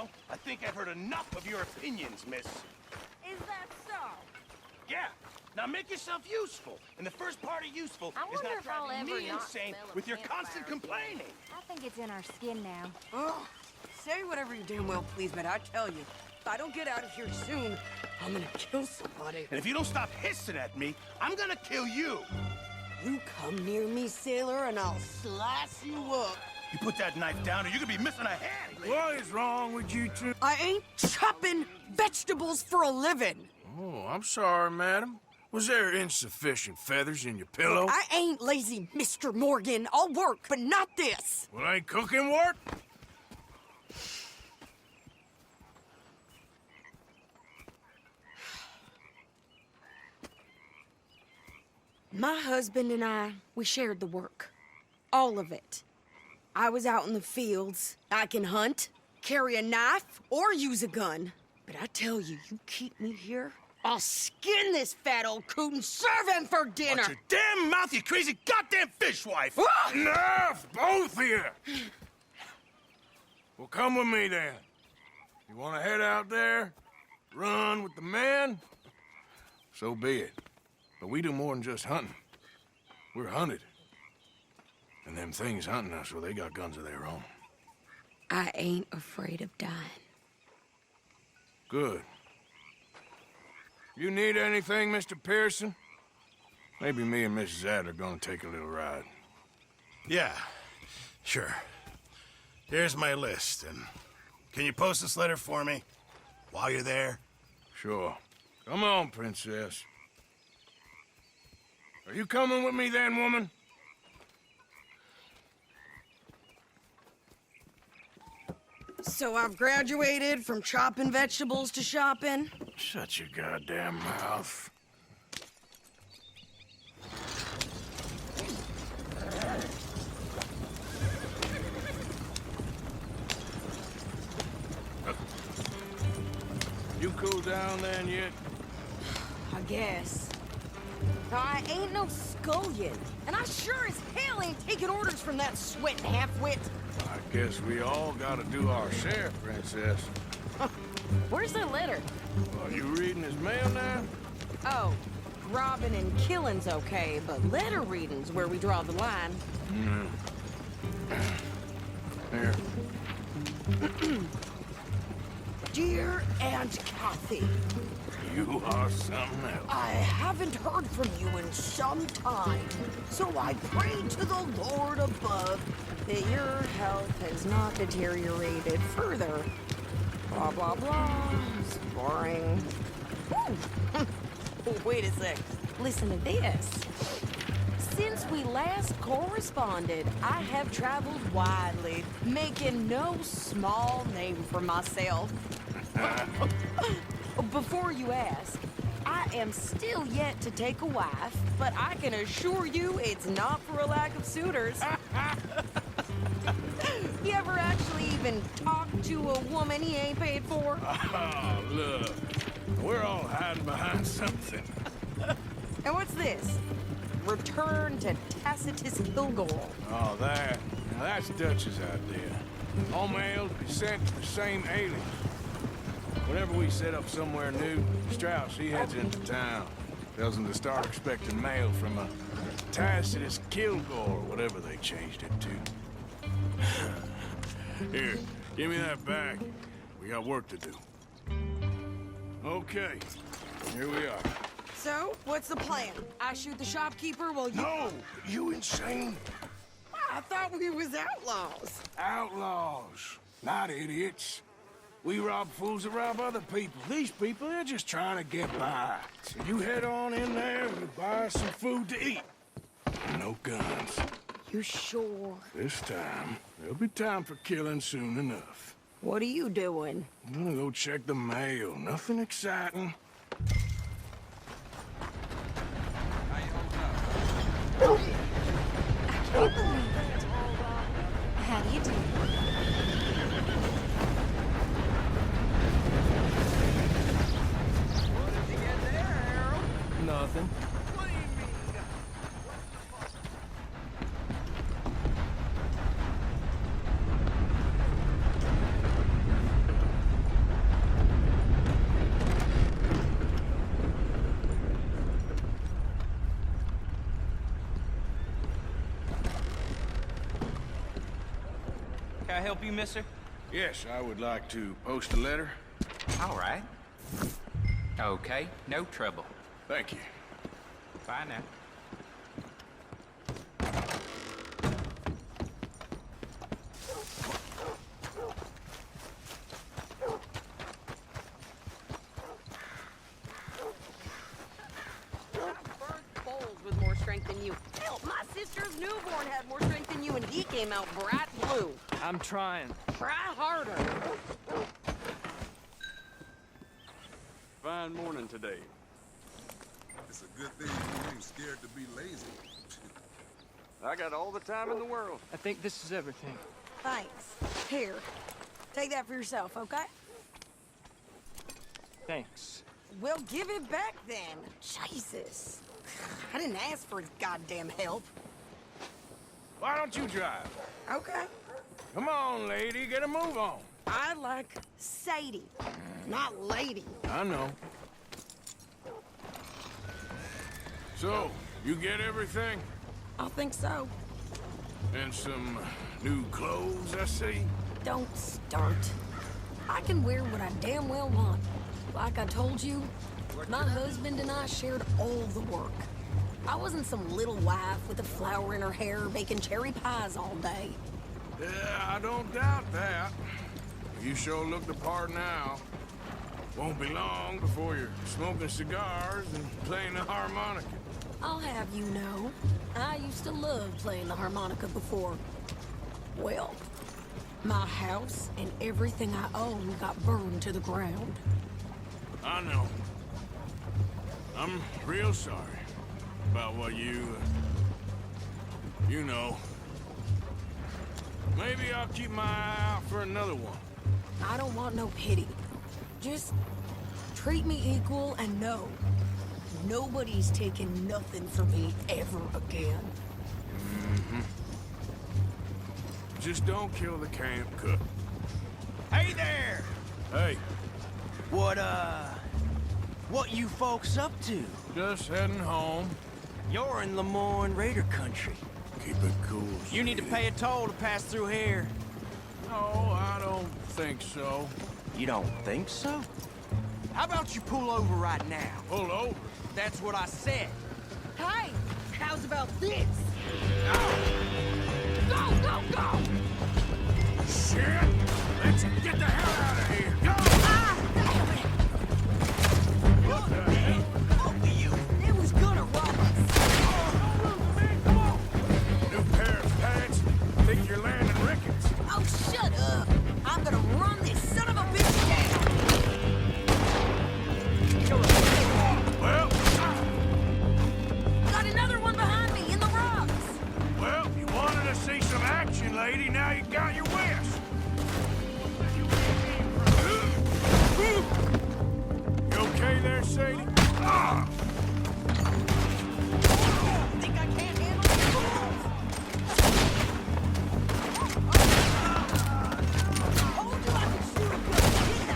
Well, I think I've heard enough of your opinions, miss. Is that so? Yeah. Now make yourself useful. And the first part of useful I is wonder not if I'll driving ever me not insane smell a with your campfire constant again. complaining. I think it's in our skin now. Oh, say whatever you damn well please, but I tell you, if I don't get out of here soon, I'm gonna kill somebody. And if you don't stop hissing at me, I'm gonna kill you. You come near me, sailor, and I'll slice you up. You put that knife down or you're gonna be missing a hand. What is wrong with you two? I ain't chopping vegetables for a living. Oh, I'm sorry, madam. Was there insufficient feathers in your pillow? I ain't lazy, Mr. Morgan. I'll work, but not this. Well, ain't cooking work? My husband and I, we shared the work. All of it. I was out in the fields. I can hunt, carry a knife, or use a gun. But I tell you, you keep me here, I'll skin this fat old coot and serve him for dinner. Watch your damn mouth, you crazy goddamn fishwife! Enough, both of you! Well, come with me then. You want to head out there, run with the men? So be it. But we do more than just hunting. We're hunted. And them things hunting us, well, they got guns of their own. I ain't afraid of dying. Good. You need anything, Mr. Pearson? Maybe me and Mrs. Ad are gonna take a little ride. Yeah, sure. Here's my list, and can you post this letter for me while you're there? Sure. Come on, princess. Are you coming with me then, woman? So I've graduated from chopping vegetables to shopping. Shut your goddamn mouth. You cool down then yet? I guess. I ain't no scullion, and I sure as hell ain't taking orders from that sweating half-wit. I guess we all gotta do our share, princess. Where's the letter? Are you reading his mail now? Oh, robbing and killing's okay, but letter reading's where we draw the line. Here. Dear Aunt Kathy, You are something else. I haven't heard from you in some time, so I pray to the Lord above that your health has not deteriorated further. Blah, blah, blah. It's boring. Wait a sec. Listen to this. Since we last corresponded, I have traveled widely, making no small name for myself. Before you ask, I am still yet to take a wife, but I can assure you it's not for a lack of suitors. You ever actually even talk to a woman he ain't paid for? Oh, look. We're all hiding behind something. And what's this? Return to Tacitus Kilgore. Oh, that. Now, that's Dutch's idea. All mails be sent to the same alien. Whenever we set up somewhere new, Strauss, he heads into town. Tells them to start expecting mail from a Tacitus Kilgore, whatever they changed it to. Here, give me that back. We got work to do. Okay, here we are. So, what's the plan? I shoot the shopkeeper while you... No! You insane? I thought we was outlaws. Outlaws, not idiots. We rob fools that rob other people. These people, they're just trying to get by. So you head on in there and you buy some food to eat. No guns. You sure? This time, there'll be time for killing soon enough. What are you doing? I'm gonna go check the mail. Nothing exciting. I can't believe it. How do you do? Nothing. Can I help you, mister? Yes, I would like to post a letter. All right. Okay, no trouble. Thank you. Bye now. With more strength than you. Hell, my sister's newborn had more strength than you, and he came out bright blue. I'm trying. Try harder. Fine morning today. It's a good thing you ain't scared to be lazy. I got all the time in the world. I think this is everything. Thanks. Here, take that for yourself, okay? Thanks. We'll give it back then. Jesus. I didn't ask for his goddamn help. Why don't you drive? Okay. Come on, lady, get a move on. I like Sadie, not lady. I know. So, you get everything? I think so. And some new clothes, I see? Don't start. I can wear what I damn well want. Like I told you, my husband and I shared all the work. I wasn't some little wife with a flower in her hair baking cherry pies all day. Yeah, I don't doubt that. You sure look the part now. Won't be long before you're smoking cigars and playing the harmonica. I'll have you know, I used to love playing the harmonica before. Well, my house and everything I own got burned to the ground. I know. I'm real sorry about what you know. Maybe I'll keep my eye out for another one. I don't want no pity. Just treat me equal and know nobody's taking nothing from me ever again. Just don't kill the camp cook. Hey there! Hey, What you folks up to? just heading home. You're in Lemoyne Raider country. Keep it cool. You need to Sadie. pay a toll to pass through here. No, I don't think so. You don't think so? How about you pull over right now? Pull over. That's what I said. Hey, how's about this? Shit! Let's get the hell out of here. Go! What the hell? It was gonna rob us. Come on! New pair of pants. Think you're landing Ricketts. Oh, shut up. I'm gonna run this son of a bitch down. Well, Got another one behind me in the rocks. you wanted to see some action, lady. Now you got your wish. You okay there, Sadie? Ah! Think I can't handle these fools? Told you I could shoot a gun, didn't I?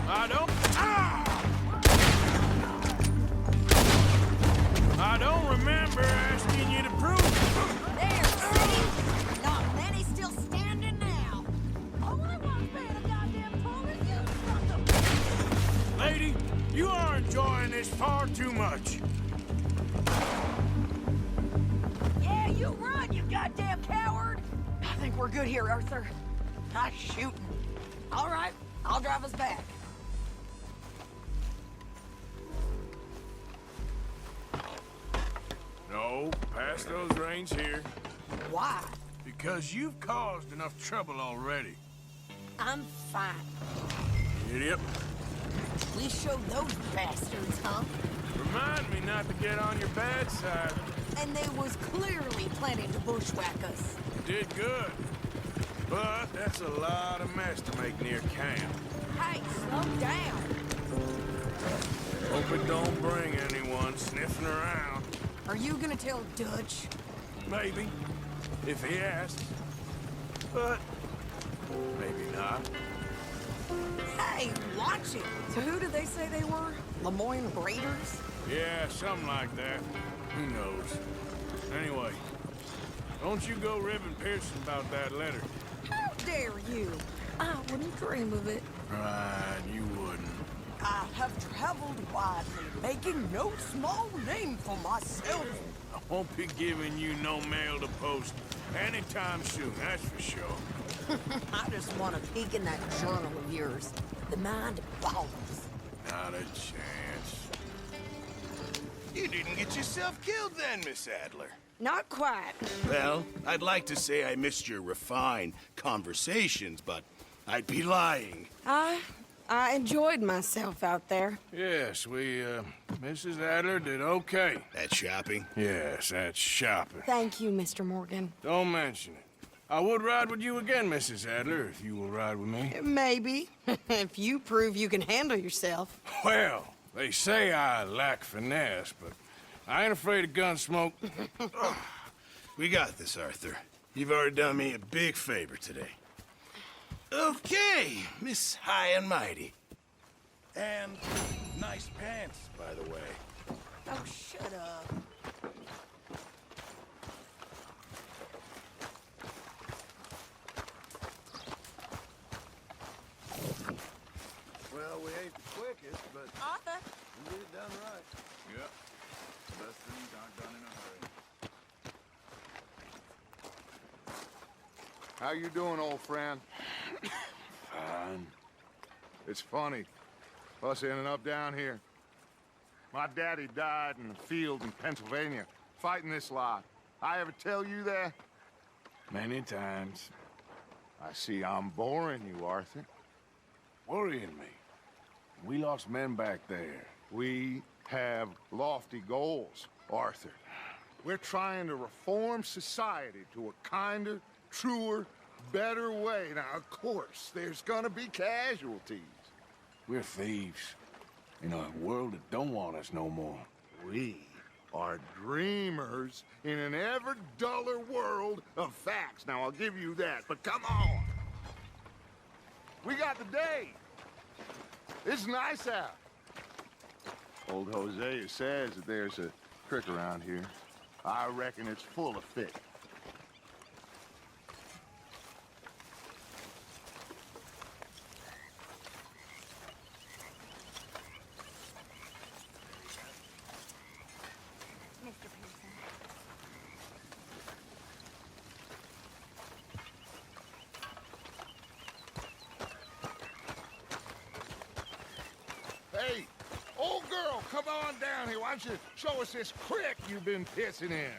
I don't. Ah! I don't remember asking you to prove it. There, see? Not many still standing now. All I want being a goddamn toll is you, sucker. Lady, you are enjoying this far too much. Yeah, you run, you goddamn coward. I think we're good here, Arthur. Nice shooting. All right, I'll drive us back. No, pass those reins here. Why? Because you've caused enough trouble already. I'm fine. Idiot. We showed those bastards, huh? Remind me not to get on your bad side. And they was clearly planning to bushwhack us. Did good. But that's a lot of mess to make near camp. Hey, slow down. Hope it don't bring anyone sniffing around. Are you gonna tell Dutch? Maybe, if he asks. But maybe not. Hey, watch it. So who did they say they were? Lemoyne Raiders? Yeah, something like that. Who knows? Anyway, don't you go ribbing Pearson about that letter. How dare you? I wouldn't dream of it. Right, you wouldn't. I have traveled widely, making no small name for myself. I won't be giving you no mail to post anytime soon, that's for sure. I just want to peek in that journal of yours. The mind boggles. Not a chance. You didn't get yourself killed then, Miss Adler. Not quite. Well, I'd like to say I missed your refined conversations, but I'd be lying. I enjoyed myself out there. Yes, Mrs. Adler did okay. That shopping? Yes, that's shopping. Thank you, Mr. Morgan. Don't mention it. I would ride with you again, Mrs. Adler, if you will ride with me. Maybe. If you prove you can handle yourself. Well, they say I lack finesse, but I ain't afraid of gun smoke. We got this, Arthur. You've already done me a big favor today. Okay, Miss High and Mighty. And nice pants, by the way. Oh, shut up. Well, we ain't the quickest, but Arthur. we get it done right. Yep. Best things aren't done in a hurry. How you doing, old friend? Fine. It's funny, us ending up down here. My daddy died in the field in Pennsylvania, fighting this lot. I ever tell you that? Many times. I see I'm boring you, Arthur. Worrying me. We lost men back there. We have lofty goals, Arthur. We're trying to reform society to a kinder, truer, better way. Now, of course, there's gonna be casualties. We're thieves. In a world that don't want us no more. We are dreamers in an ever duller world of facts. Now, I'll give you that, but come on. We got the day. It's nice out. Old Hosea says that there's a creek around here. I reckon it's full of fish. Mr. Pearson. Hey, old girl, come on down here. Why don't you show us this creek you've been pissing in?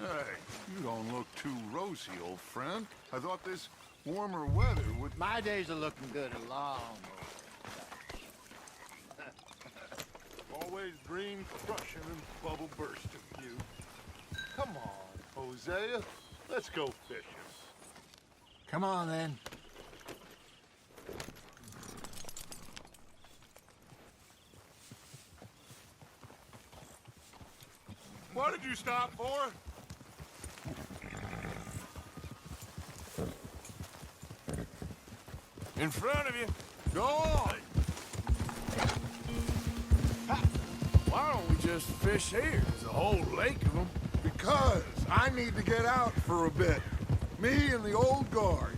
Hey, you don't look too rosy, old friend. I thought this warmer weather would... My days are looking good along. Always green, crushing, and bubble bursting, you. Come on, Hosea. Let's go fishing. Come on, then. What did you stop for? In front of you. Go on. Why don't we just fish here? There's a whole lake of them. Because I need to get out for a bit. Me and the old guard.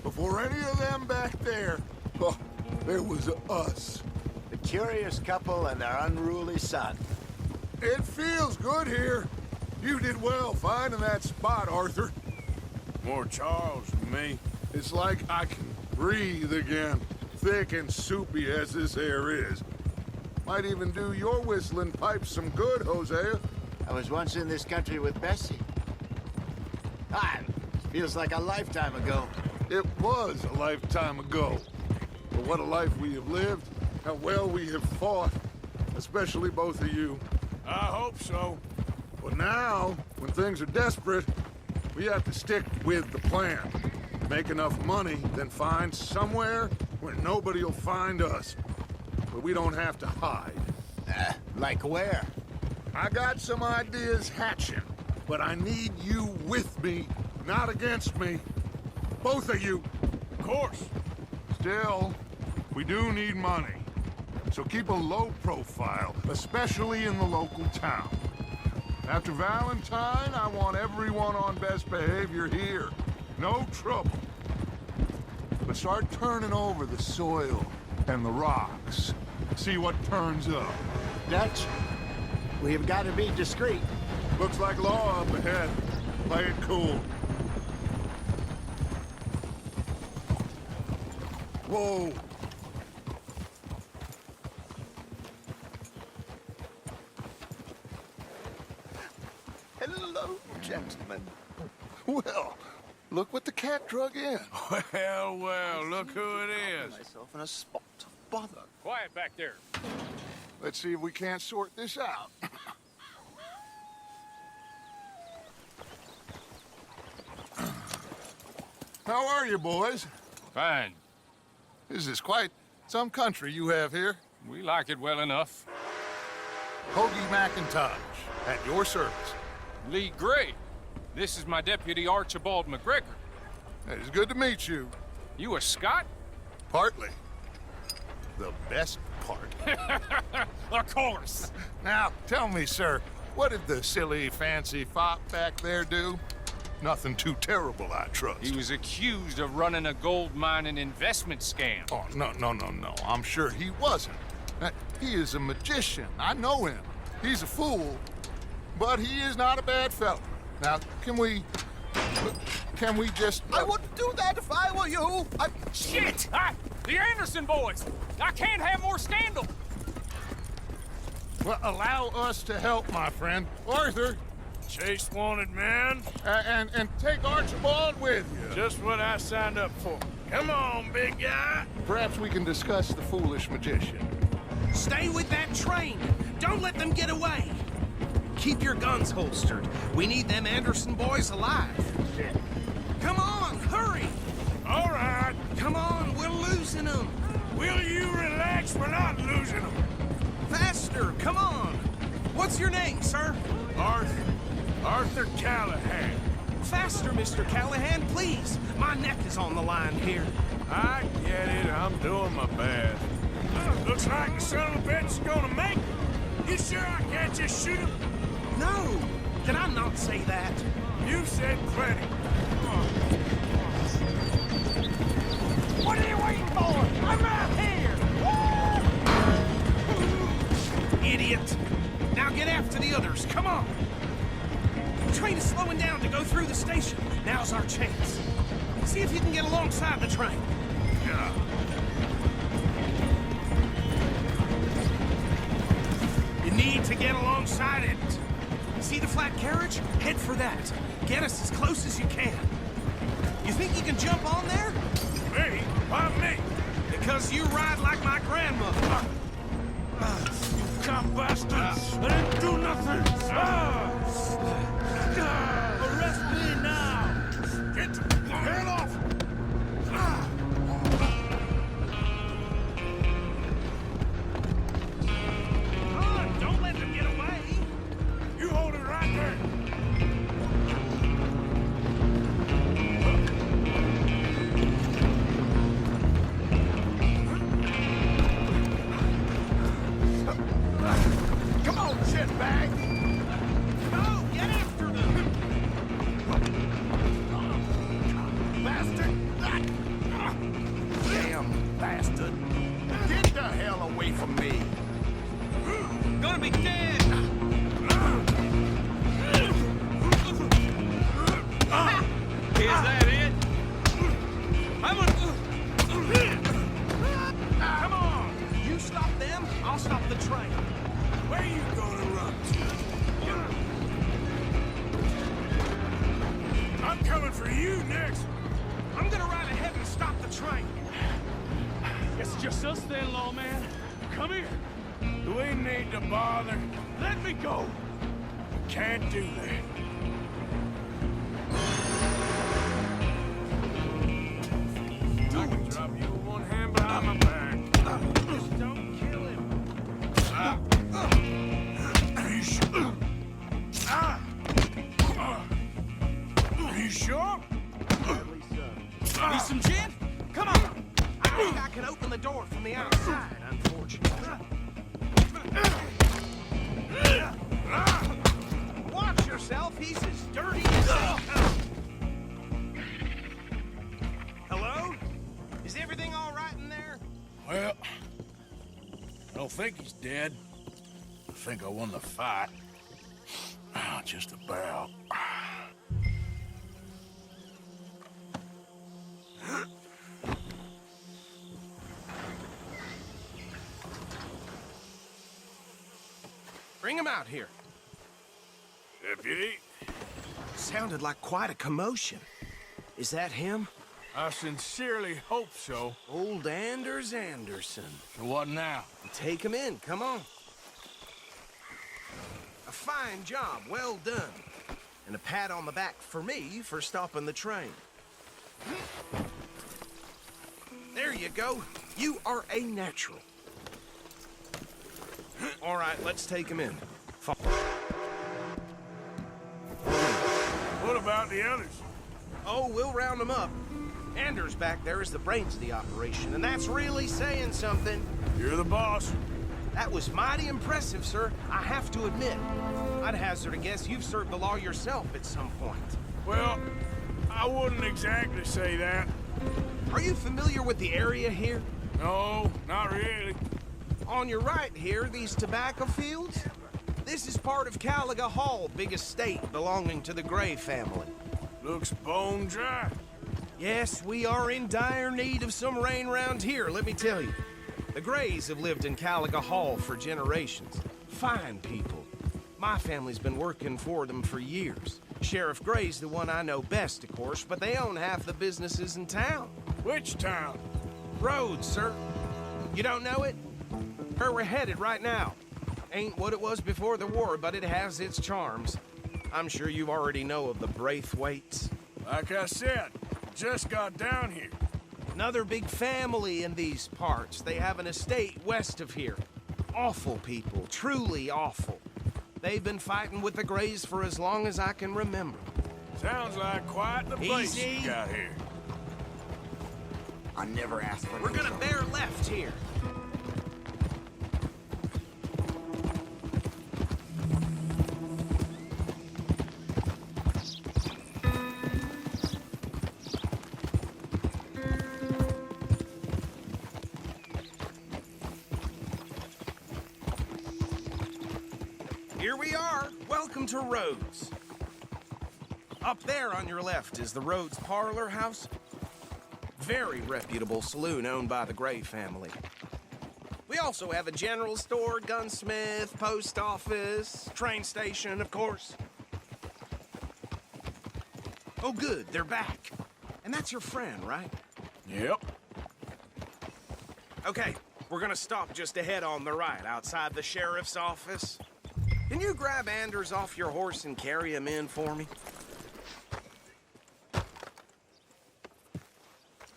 Before any of them back there, oh, there was us. The curious couple and their unruly son. It feels good here. You did well finding that spot, Arthur. More Charles than me. It's like I can breathe again, thick and soupy as this air is. Might even do your whistling pipes some good, Hosea. I was once in this country with Bessie. Ah, feels like a lifetime ago. It was a lifetime ago. But what a life we have lived, how well we have fought, especially both of you. I hope so. But now, when things are desperate, we have to stick with the plan. Make enough money, then find somewhere where nobody will find us. Where we don't have to hide. Like where? I got some ideas hatching, but I need you with me, not against me. Both of you. Of course. Still, we do need money. So keep a low profile, especially in the local town. After Valentine, I want everyone on best behavior here. No trouble. and start turning over the soil and the rocks. See what turns up. Dutch, we've got to be discreet. Looks like law up ahead. Play it cool. Whoa. Hello, gentlemen. Well, look what the cat drug in. Well, well, look who it is. Myself in a spot of bother. Quiet back there. Let's see if we can't sort this out. How are you, boys? Fine. This is quite some country you have here. We like it well enough. Hoagie McIntosh, at your service. Lee Gray. This is my deputy, Archibald McGregor. It is good to meet you. You a Scot? Partly. The best part. Of course. Now, tell me, sir, what did the silly, fancy fop back there do? Nothing too terrible, I trust. He was accused of running a gold mining investment scam. Oh, no. I'm sure he wasn't. He is a magician. I know him. He's a fool, but he is not a bad fellow. Now, can we just... I wouldn't do that if I were you. Shit! The Anderson boys! I can't have more scandal! Well, allow us to help, my friend. Arthur, Chase wanted man. and take Archibald with you. Just what I signed up for. Come on, big guy. Perhaps we can discuss the foolish magician. Stay with that train. Don't let them get away. Keep your guns holstered. We need them Anderson boys alive. Come on, hurry. All right. Come on, we're losing them. Will you relax? We're not losing them. Faster, come on. What's your name, sir? Arthur Callahan. Faster, Mr. Callahan, please. My neck is on the line here. I get it. I'm doing my best. Looks like the son of a bitch is gonna make it. You sure I can't just shoot him? No, did I not say that? You said plenty. What are you waiting for? I'm right here! Idiot. Now get after the others, come on. The train is slowing down to go through the station. Now's our chance. See if you can get alongside the train. Yeah. You need to get alongside it. See the flat carriage? Head for that. Get us as close as you can. You think you can jump on there? Me? Why me? Because you ride like my grandmother. You cop bastards! I didn't do nothing! Arrest me now! Get the hell off! Don't let them get away. You hold it right there! Come on, shitbag! Go, get after them. Bastard! Damn bastard. Get the hell away from me! Gonna be dead. Is that it? Come on. You stop them, I'll stop the train. Where you gonna run to? I'm coming for you next. I'm gonna ride ahead and stop the train. It's just us then, lawman. Come here. Do we need to bother? Let me go. Can't do that. I can drop you with one hand behind my back. Just don't kill him. Are you sure? Need some gin? Come on. I think I can open the door from the outside, unfortunately. Watch yourself, he's as dirty as they come. Hello? Is don't think he's dead. I think I won the fight. Just about. Bring him out here. Deputy? Sounded like quite a commotion. Is that him? I sincerely hope so. Old Anders Anderson. So what now? Take him in, come on. A fine job, well done. And a pat on the back for me for stopping the train. There you go. You are a natural. All right, let's take him in. What about the others? Oh, we'll round them up. Anders back there is the brains of the operation, and that's really saying something. You're the boss. That was mighty impressive, sir. I have to admit. I'd hazard a guess you've served the law yourself at some point. Well, I wouldn't exactly say that. Are you familiar with the area here? No, not really. On your right here, these tobacco fields? This is part of Caliga Hall, big estate belonging to the Gray family. Looks bone dry. Yes, we are in dire need of some rain round here, let me tell you. The Grays have lived in Caliga Hall for generations. Fine people. My family's been working for them for years. Sheriff Gray's the one I know best, of course, but they own half the businesses in town. Which town? Rhodes, sir. You don't know it? Where we're headed right now. Ain't what it was before the war, but it has its charms. I'm sure you already know of the Braithwaites. Like I said, just got down here. Another big family in these parts. They have an estate west of here. Awful people, truly awful. They've been fighting with the Grays for as long as I can remember. Sounds like quite the place Easy. you got here. I never asked for We're gonna bear left here. Here we are. Welcome to Rhodes. Up there on your left is the Rhodes Parlor House. Very reputable saloon owned by the Gray family. We also have a general store, gunsmith, post office, train station, of course. Oh, good, they're back. And that's your friend, right? Yep. Okay, we're gonna stop just ahead on the right, outside the sheriff's office. Can you grab Anders off your horse and carry him in for me?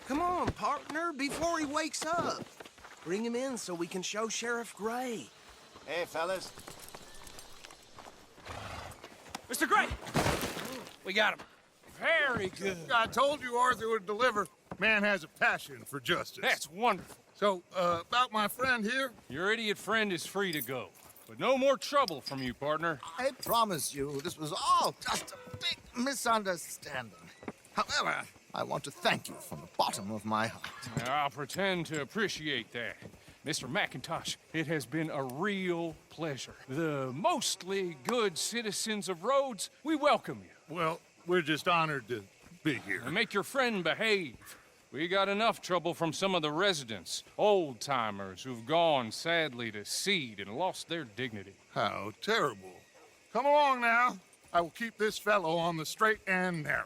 Come on, partner, before he wakes up. Bring him in so we can show Sheriff Gray. Hey, fellas. Mr. Gray! We got him. Very good. I told you Arthur would deliver. Man has a passion for justice. That's wonderful. So, about my friend here? Your idiot friend is free to go. But no more trouble from you, partner. I promise you, this was all just a big misunderstanding. However, I want to thank you from the bottom of my heart. I'll pretend to appreciate that. Mr. McIntosh, it has been a real pleasure. The mostly good citizens of Rhodes, we welcome you. Well, we're just honored to be here. And make your friend behave. We got enough trouble from some of the residents, old-timers who've gone, sadly, to seed and lost their dignity. How terrible. Come along now. I will keep this fellow on the straight and narrow.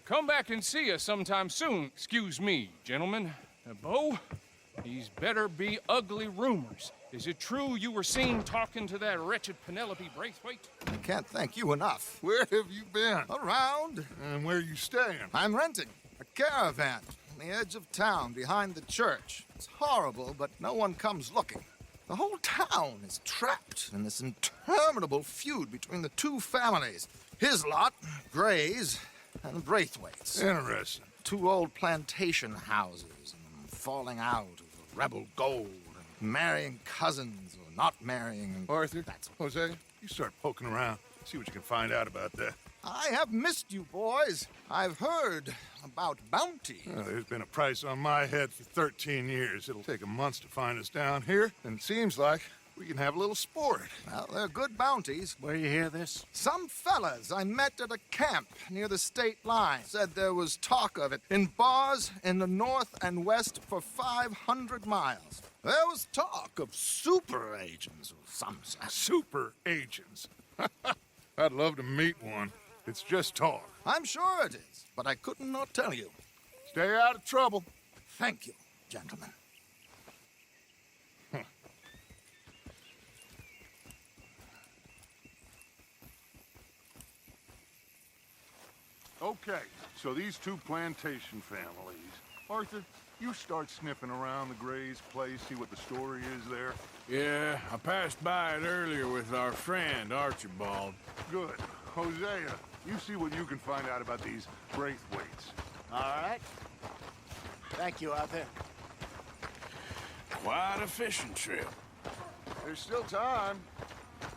Come back and see us sometime soon. Excuse me, gentlemen. Bo, these better be ugly rumors. Is it true you were seen talking to that wretched Penelope Braithwaite? I can't thank you enough. Where have you been? Around. And where are you staying? I'm renting a caravan on the edge of town behind the church. It's horrible, but no one comes looking. The whole town is trapped in this interminable feud between the two families. His lot, Gray's, and the Braithwaites. Interesting. Two old plantation houses, and falling out of rebel gold, and marrying cousins or not marrying. Arthur, That's Jose, you start poking around. See what you can find out about that. I have missed you, boys. I've heard about bounty. There's been a price on my head for 13 years. It'll take 'em months to find us down here, and it seems like we can have a little sport. Well, they're good bounties. Where you hear this? Some fellas I met at a camp near the state line said there was talk of it in bars in the north and west for 500 miles. There was talk of super agents or some such. Super agents. I'd love to meet one. It's just talk. I'm sure it is, but I couldn't not tell you. Stay out of trouble. Thank you, gentlemen. Okay, so these two plantation families. Arthur, you start sniffing around the Gray's place, see what the story is there. Yeah, I passed by it earlier with our friend, Archibald. Good. Hosea, you see what you can find out about these Braithwaites. All right. Thank you, Arthur. Quite a fishing trip. There's still time.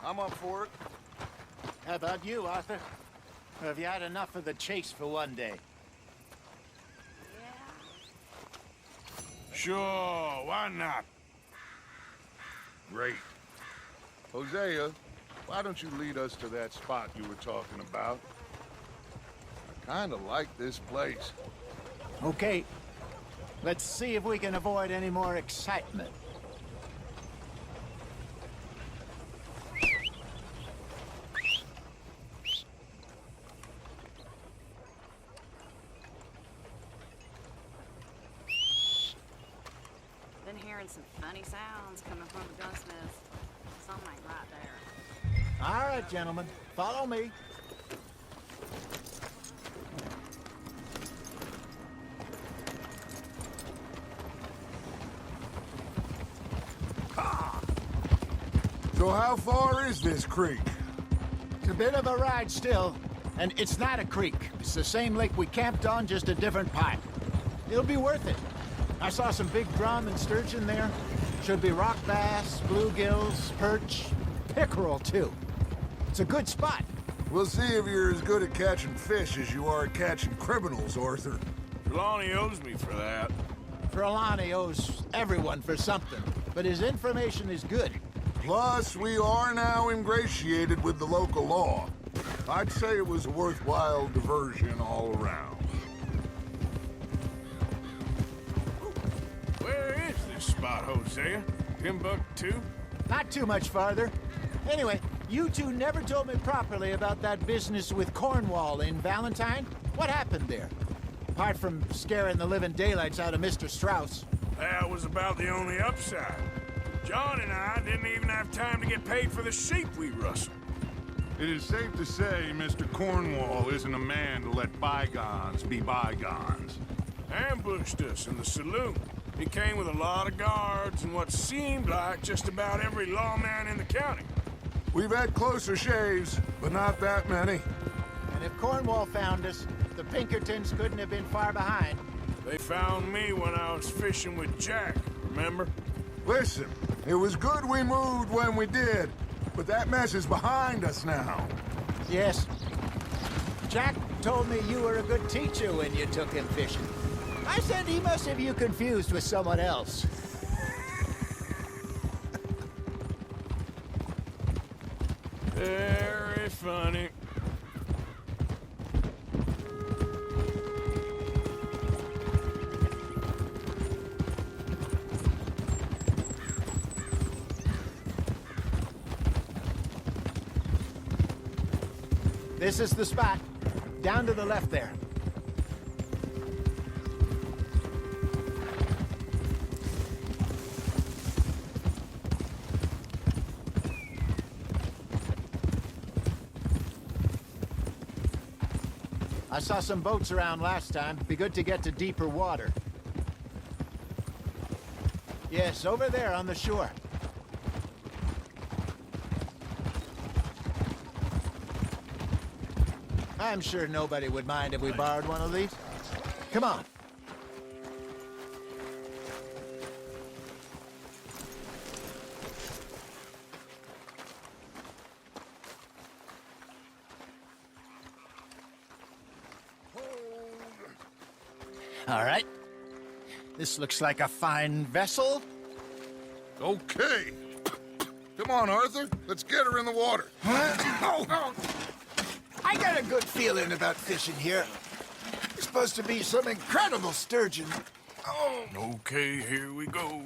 I'm up for it. How about you, Arthur? Or have you had enough of the chase for one day? Sure, why not? Great. Hosea, why don't you lead us to that spot you were talking about? I kind of like this place. Okay. Let's see if we can avoid any more excitement. Been hearing some funny sounds coming from the gunsmith. Something ain't right there. All right, gentlemen. Follow me. So how far is this creek? It's a bit of a ride still, and it's not a creek. It's the same lake we camped on, just a different pipe. It'll be worth it. I saw some big drum and sturgeon there. Should be rock bass, bluegills, perch, pickerel too. It's a good spot. We'll see if you're as good at catching fish as you are at catching criminals, Arthur. Trelawney owes me for that. Trelawney owes everyone for something, but his information is good. Plus, we are now ingratiated with the local law. I'd say it was a worthwhile diversion all around. Where is this spot, Hosea? Timbuktu? Not too much farther. Anyway, you two never told me properly about that business with Cornwall in Valentine. What happened there? Apart from scaring the living daylights out of Mr. Strauss. That was about the only upside. John and I didn't even have time to get paid for the sheep we rustled. It is safe to say Mr. Cornwall isn't a man to let bygones be bygones. Ambushed us in the saloon. He came with a lot of guards and what seemed like just about every lawman in the county. We've had closer shaves, but not that many. And if Cornwall found us, the Pinkertons couldn't have been far behind. They found me when I was fishing with Jack, remember? Listen, it was good we moved when we did, but that mess is behind us now. Yes. Jack told me you were a good teacher when you took him fishing. I said he must have you confused with someone else. Very funny. This is the spot. Down to the left there. I saw some boats around last time. Be good to get to deeper water. Yes, over there on the shore. I'm sure nobody would mind if we borrowed one of these. Come on. All right. This looks like a fine vessel. Okay. Come on, Arthur. Let's get her in the water. Oh. I got a good feeling about fishing here. It's supposed to be some incredible sturgeon. Oh. Okay, here we go.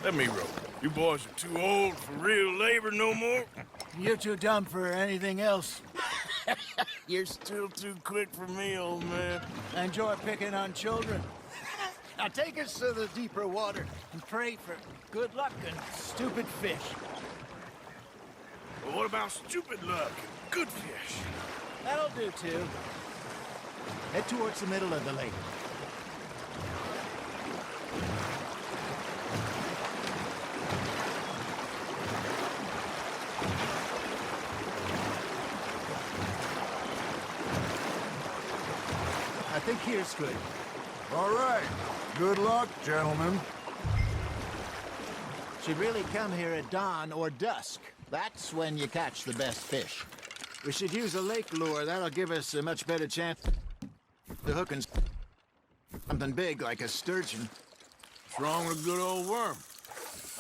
Let me row. You boys are too old for real labor no more. You're too dumb for anything else. You're still too quick for me, old man. I enjoy picking on children. Now take us to the deeper water and pray for good luck and stupid fish. Well, what about stupid luck and good fish? That'll do, too. Head towards the middle of the lake. I think here's good. All right. Good luck, gentlemen. Should really come here at dawn or dusk. That's when you catch the best fish. We should use a lake lure. That'll give us a much better chance to hook and something big like a sturgeon. What's wrong with a good old worm?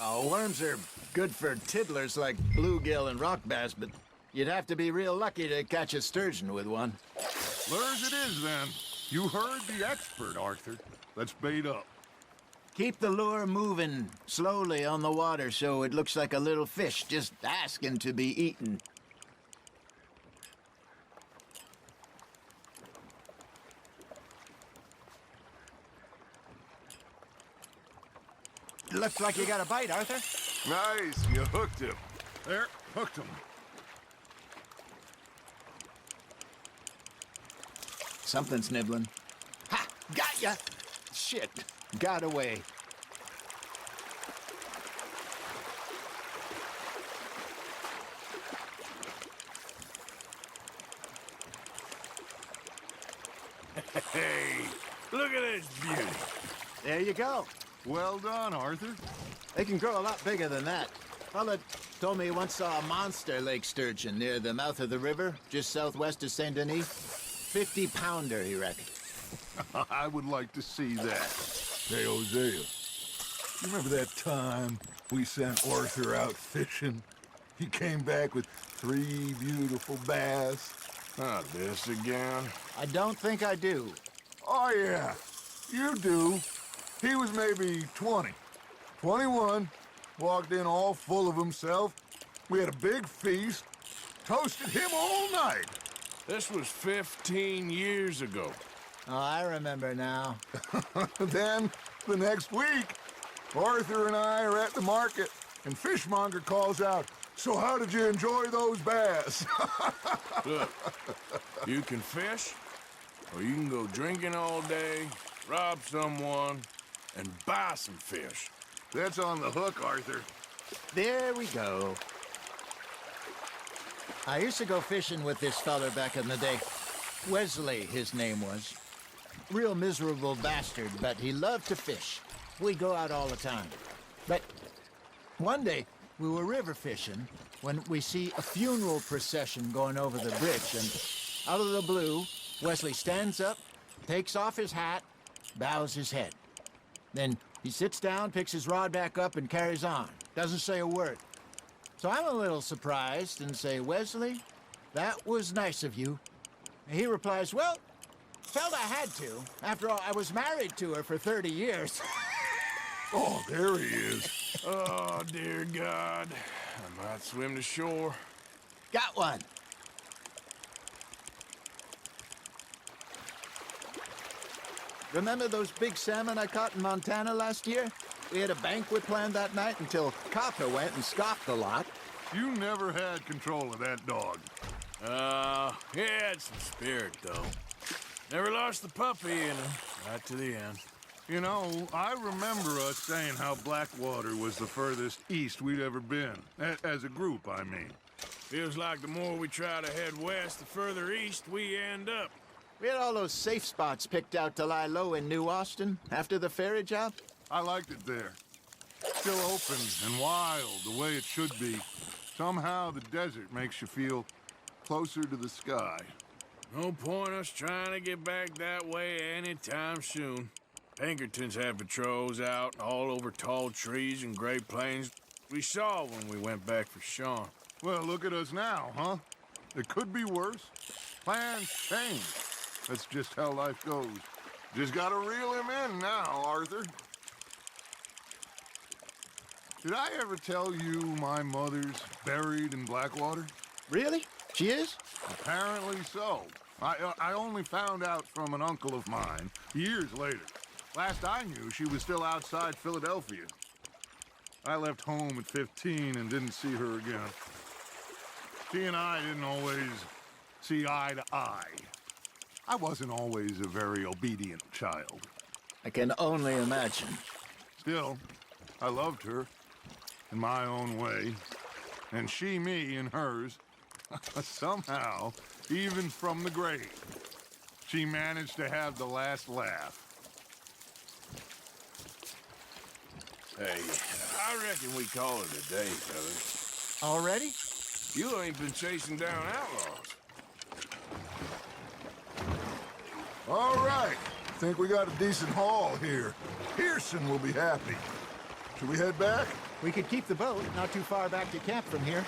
Oh, worms are good for tiddlers like bluegill and rock bass, but you'd have to be real lucky to catch a sturgeon with one. Lures it is, then. You heard the expert, Arthur. Let's bait up. Keep the lure moving slowly on the water so it looks like a little fish just asking to be eaten. Looks like you got a bite, Arthur. Nice. You hooked him. There, hooked him. Something's nibbling. Ha! Got ya! Shit. Got away. Hey, look at this beauty. There you go. Well done, Arthur. They can grow a lot bigger than that. Fella told me he once saw a monster lake sturgeon near the mouth of the river, just southwest of Saint Denis. 50-pounder, he reckoned. I would like to see that. Hey, Hosea, you remember that time we sent Arthur out fishing? He came back with 3 beautiful bass. Not this again. I don't think I do. Oh, yeah, you do. He was maybe 20, 21, walked in all full of himself. We had a big feast, toasted him all night. This was 15 years ago. Oh, I remember now. Then, the next week, Arthur and I are at the market, and Fishmonger calls out, "So how did you enjoy those bass?" Look, you can fish, or you can go drinking all day, rob someone, and buy some fish. That's on the hook, Arthur. There we go. I used to go fishing with this feller back in the day. Wesley, his name was. Real miserable bastard, but he loved to fish. We'd go out all the time. But one day, we were river fishing when we see a funeral procession going over the bridge, and out of the blue, Wesley stands up, takes off his hat, bows his head. Then he sits down, picks his rod back up, and carries on. Doesn't say a word. So I'm a little surprised and say, "Wesley, that was nice of you." And he replies, "Well, felt I had to. After all, I was married to her for 30 years. Oh, there he is. Oh, dear God. I might swim to shore. Got one. Remember those big salmon I caught in Montana last year? We had a banquet planned that night until Copper went and scoffed a lot. You never had control of that dog. He had some spirit, though. Never lost the puppy in him, right to the end. You know, I remember us saying how Blackwater was the furthest east we'd ever been. As a group, I mean. Feels like the more we try to head west, the further east we end up. We had all those safe spots picked out to lie low in New Austin after the ferry job. I liked it there. Still open and wild, the way it should be. Somehow the desert makes you feel closer to the sky. No point us trying to get back that way anytime soon. Pinkertons have patrols out all over tall trees and Great Plains. We saw when we went back for Sean. Well, look at us now, huh? It could be worse. Plans change. That's just how life goes. Just gotta reel him in now, Arthur. Did I ever tell you my mother's buried in Blackwater? Really? She is? Apparently so. I only found out from an uncle of mine years later. Last I knew, she was still outside Philadelphia. I left home at 15 and didn't see her again. She and I didn't always see eye to eye. I wasn't always a very obedient child. I can only imagine. Still, I loved her in my own way, and she me in hers. Somehow, even from the grave, she managed to have the last laugh. Hey, I reckon we call it a day, fellas. Already? You ain't been chasing down outlaws. All right. Think we got a decent haul here. Pearson will be happy. Should we head back? We could keep the boat not too far back to camp from here.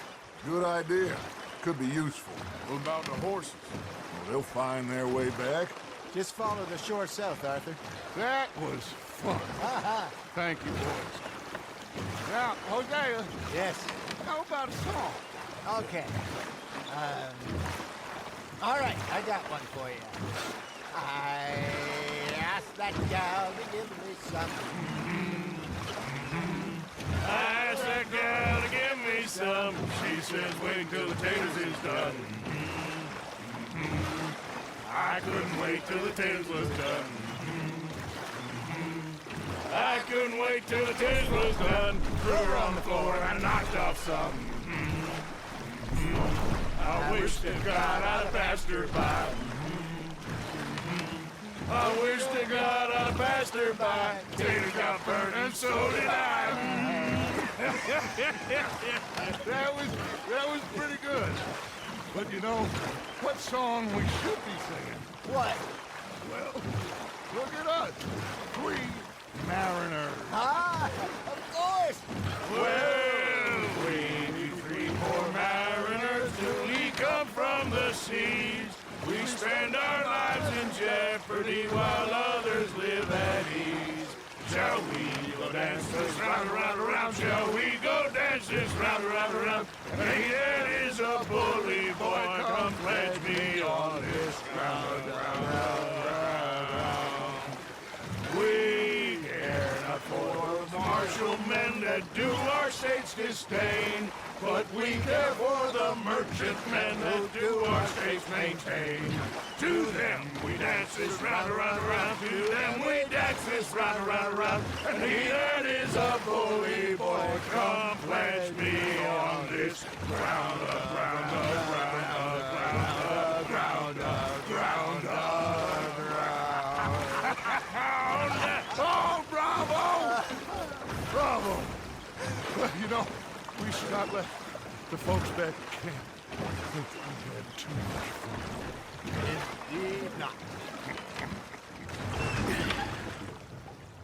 Good idea. Could be useful. What about the horses? Well, they'll find their way back. Just follow the shore south, Arthur. That was fun. Thank you, boys. Now, Hosea, Yes. how about a song? Okay. All right, I got one for you. I asked that gal to give me some. I asked that gal to give me some. She says wait till the taters is done. I couldn't wait till the taters was done. I couldn't wait till the taters was done. Threw her on the floor and I knocked off some. I wish to God I'd have passed her by. I wish to God I'd have passed her by. Tater got burned and so did I. That was pretty good. But you know, what song we should be singing? What? Well, look at us. Three mariners. Ah, of course. Well, we three poor mariners till we come from the seas. We spend our lives in jeopardy while others live at ease. Shall we go dance this round, around, around? Shall we go dance this round, around, around? Hey, that is a bully boy. Come pledge me on this ground, round, round, round, round. We care not for martial men that do our state's disdain, but we care for the merchantmen that do our states maintain. To them we dance this round, around, around. To them we dance this round, around, around. And he that is a bully boy, come pledge me on this ground, ground, ground, ground, ground, ground, ground. Oh, bravo! Bravo! Well, you know, we should not let the folks back at camp think that we had too much fun. Indeed not.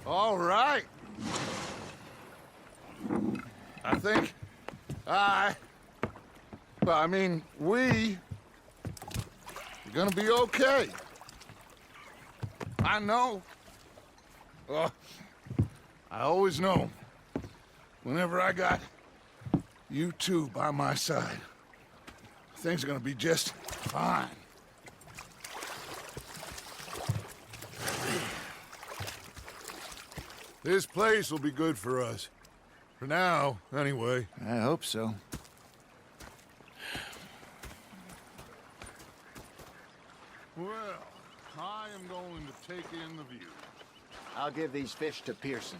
All right. I think we're gonna be okay. I know. I always know. Whenever I got you two by my side, things are gonna be just fine. This place will be good for us. For now, anyway. I hope so. Well, I am going to take in the view. I'll give these fish to Pearson.